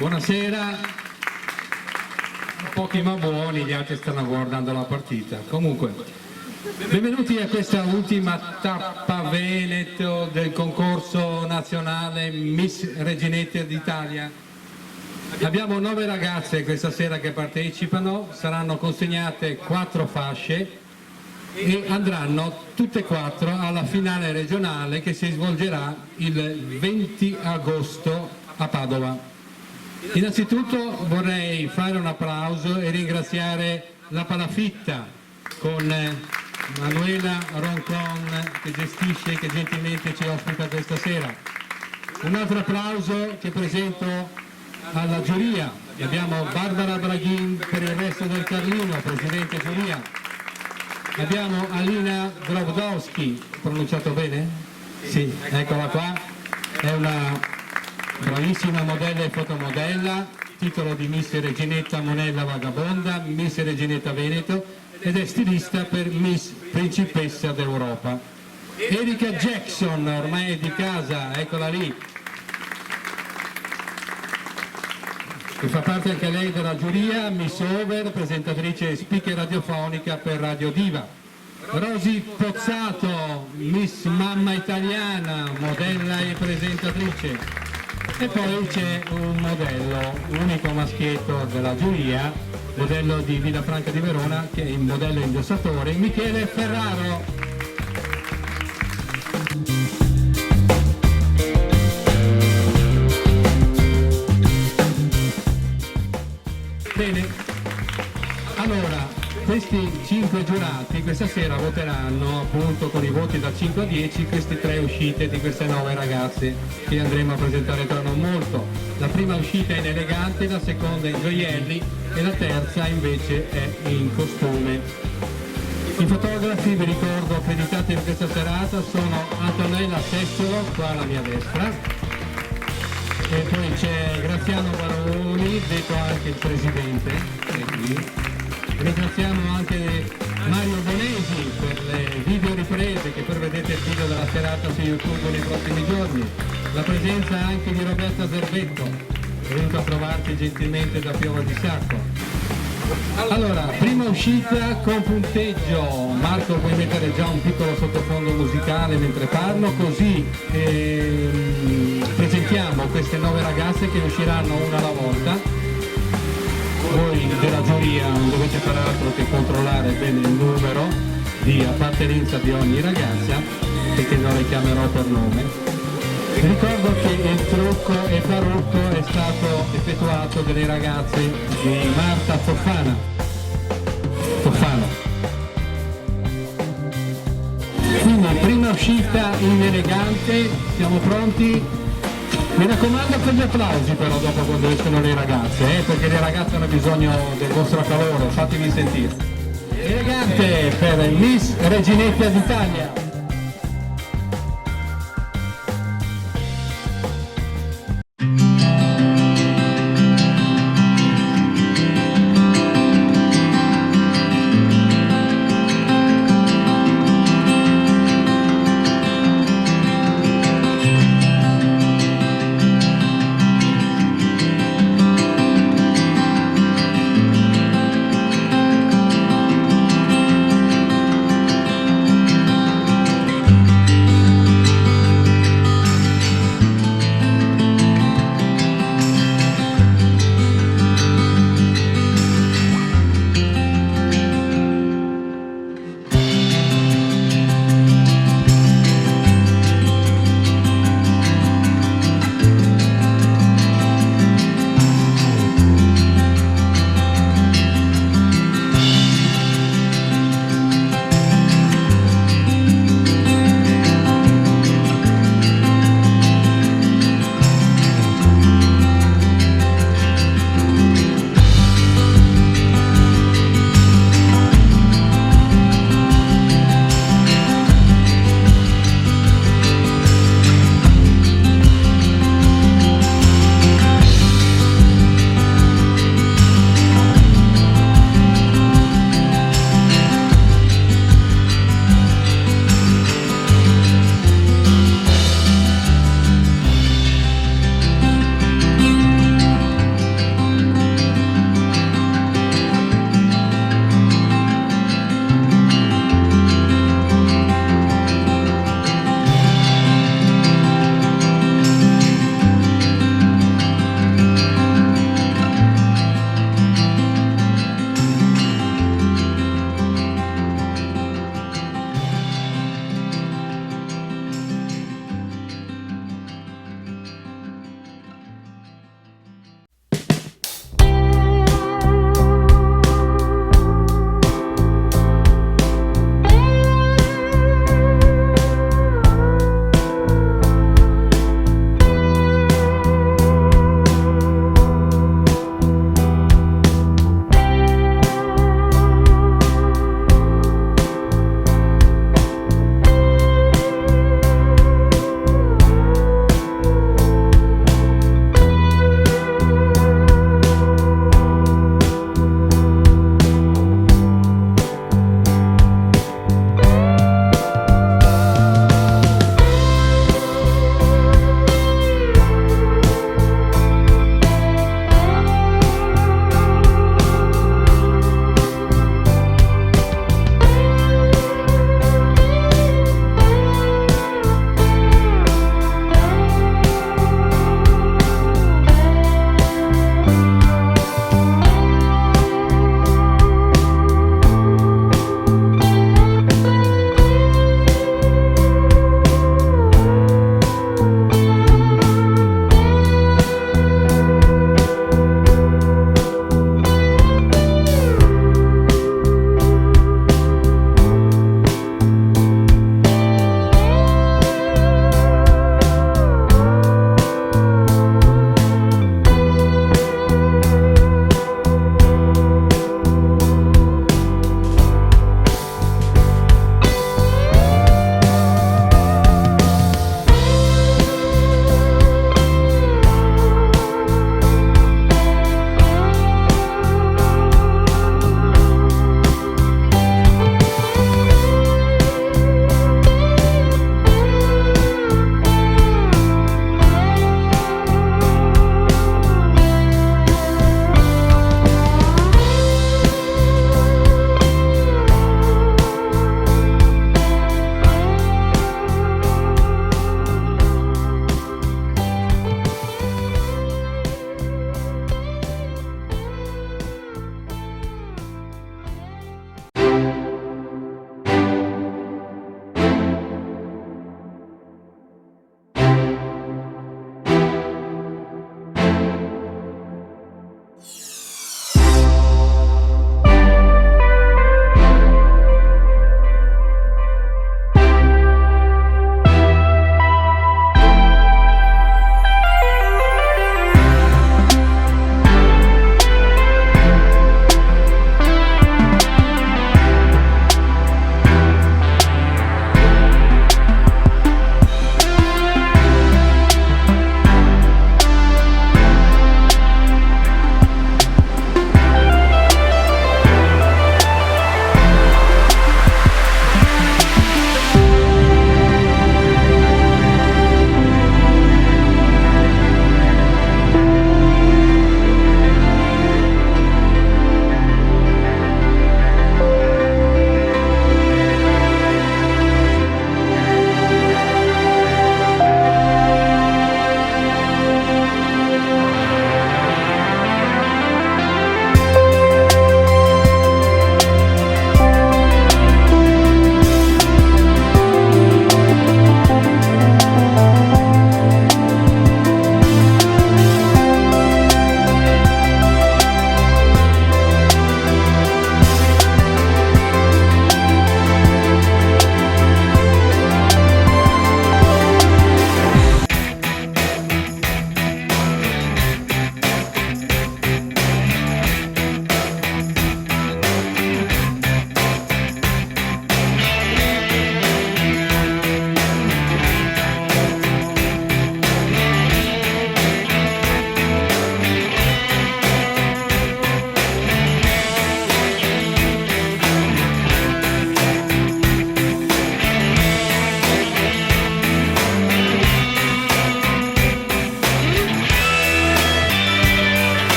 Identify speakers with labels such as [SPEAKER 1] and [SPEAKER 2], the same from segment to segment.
[SPEAKER 1] Buonasera, pochi ma buoni, gli altri stanno guardando la partita. Comunque, benvenuti a questa ultima tappa Veneto del concorso nazionale Miss Reginetta d'Italia. Abbiamo 9 ragazze questa sera che partecipano, saranno consegnate 4 fasce e andranno tutte e 4 alla finale regionale che si svolgerà il 20 agosto a Padova. Innanzitutto vorrei fare un applauso e ringraziare la Palafitta con Manuela Roncon che gestisce, che gentilmente ci ospita questa sera. Un altro applauso che presento alla giuria. Abbiamo Barbara Braghin per il resto del Carlino, presidente giuria. Abbiamo Alina Drobdowski, pronunciato bene? Sì, eccola qua. È una bravissima modella e fotomodella, titolo di Miss Reginetta Monella Vagabonda, Miss Reginetta Veneto ed è stilista per Miss Principessa d'Europa. Erika Jackson, ormai è di casa, eccola lì, che fa parte anche lei della giuria, Miss Over, presentatrice e speaker radiofonica per Radio Diva. Rosy Pozzato, Miss Mamma Italiana, modella e presentatrice. E poi c'è un modello, unico maschietto della giuria, modello di Villafranca di Verona, che è il modello indossatore, Michele Ferraro. Bene, allora, questi 5 giurati questa sera voteranno appunto con i voti da 5 a 10 queste 3 uscite di queste 9 ragazze che andremo a presentare tra non molto. La prima uscita è in elegante, la seconda in gioielli e la terza invece è in costume. I fotografi, vi ricordo, accreditati in questa serata sono Antonella Sessolo, qua alla mia destra, e poi c'è Graziano Baroni, detto anche il presidente, è qui. Ringraziamo anche Mario Bonesi per le video riprese, che poi vedete il video della serata su YouTube nei prossimi giorni. La presenza anche di Roberta Zerbetto, è venuta a trovarci gentilmente da Piova di Sacco. Allora, prima uscita con punteggio. Marco, puoi mettere già un piccolo sottofondo musicale mentre parlo, così presentiamo queste 9 ragazze che usciranno una alla volta. Voi della giuria non dovete fare altro che controllare bene il numero di appartenenza di ogni ragazza, perché non le chiamerò per nome. Vi ricordo che il trucco e parrucco è stato effettuato dalle ragazze di Marta Toffano. Quindi prima uscita in elegante, siamo pronti? Mi raccomando per gli applausi però dopo quando escono le ragazze, perché le ragazze hanno bisogno del vostro calore, fatevi sentire. Elegante per Miss Reginetta d'Italia.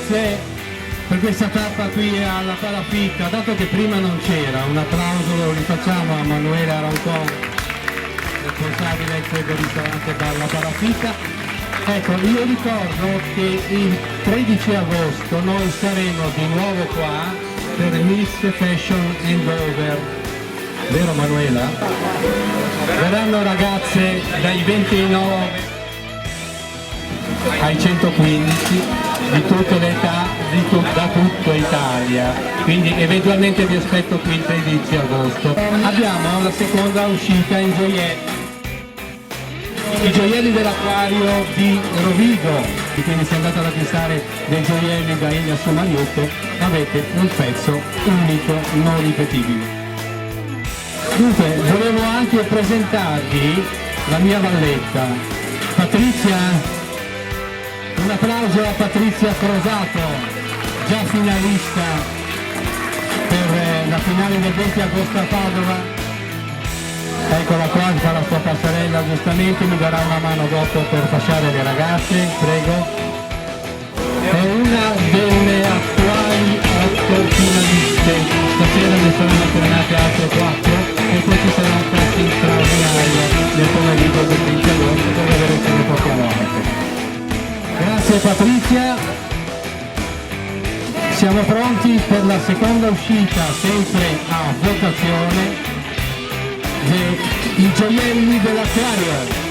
[SPEAKER 1] grazie per questa tappa qui alla Palafitta. Dato che prima non c'era, un applauso lo rifacciamo a Manuela Arancon, responsabile del ristorante Balla Palafitta. Ecco, io ricordo che il 13 agosto noi saremo di nuovo qua per Miss Fashion Handover, vero Manuela? Verranno ragazze dai 29 ai 115 di tutte le età, da tutta Italia, quindi eventualmente vi aspetto qui il 13 agosto. Abbiamo la seconda uscita in gioielli, i gioielli dell'acquario di Rovigo, quindi se andate ad acquistare dei gioielli da Elia Somariotto avete un pezzo unico, non ripetibile. Dunque, volevo anche presentarvi la mia valletta, Patrizia. Un applauso a Patrizia Crosato, già finalista per la finale del 20 agosto a Padova. Eccola qua, fa la sua passerella giustamente, mi darà una mano dopo per fasciare le ragazze, prego. È una delle attuali 8 finaliste, stasera ne sono alternate altre 4 e poi ci sarà un casting straordinario nel pomeriggio del 20 agosto per vedere se ne portiamo avanti. Grazie Patrizia, siamo pronti per la seconda uscita, sempre a votazione, dei gioielli dell'acquario.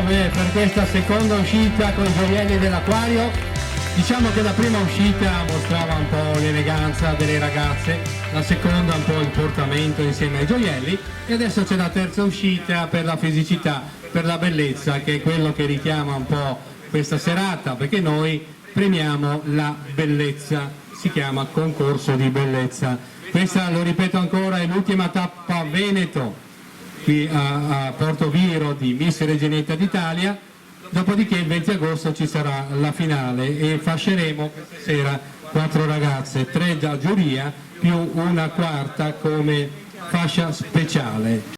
[SPEAKER 1] per questa seconda uscita con i gioielli dell'Aquario. Diciamo che la prima uscita mostrava un po' l'eleganza delle ragazze, la seconda un po' il portamento insieme ai gioielli e adesso c'è la terza uscita per la fisicità, per la bellezza, che è quello che richiama un po' questa serata, perché noi premiamo la bellezza, si chiama concorso di bellezza. Questa, lo ripeto ancora, è l'ultima tappa Veneto qui a Portoviro di Miss Reginetta d'Italia. Dopodiché il 20 agosto ci sarà la finale e fasceremo questa sera 4 ragazze, 3 da giuria più una quarta come fascia speciale.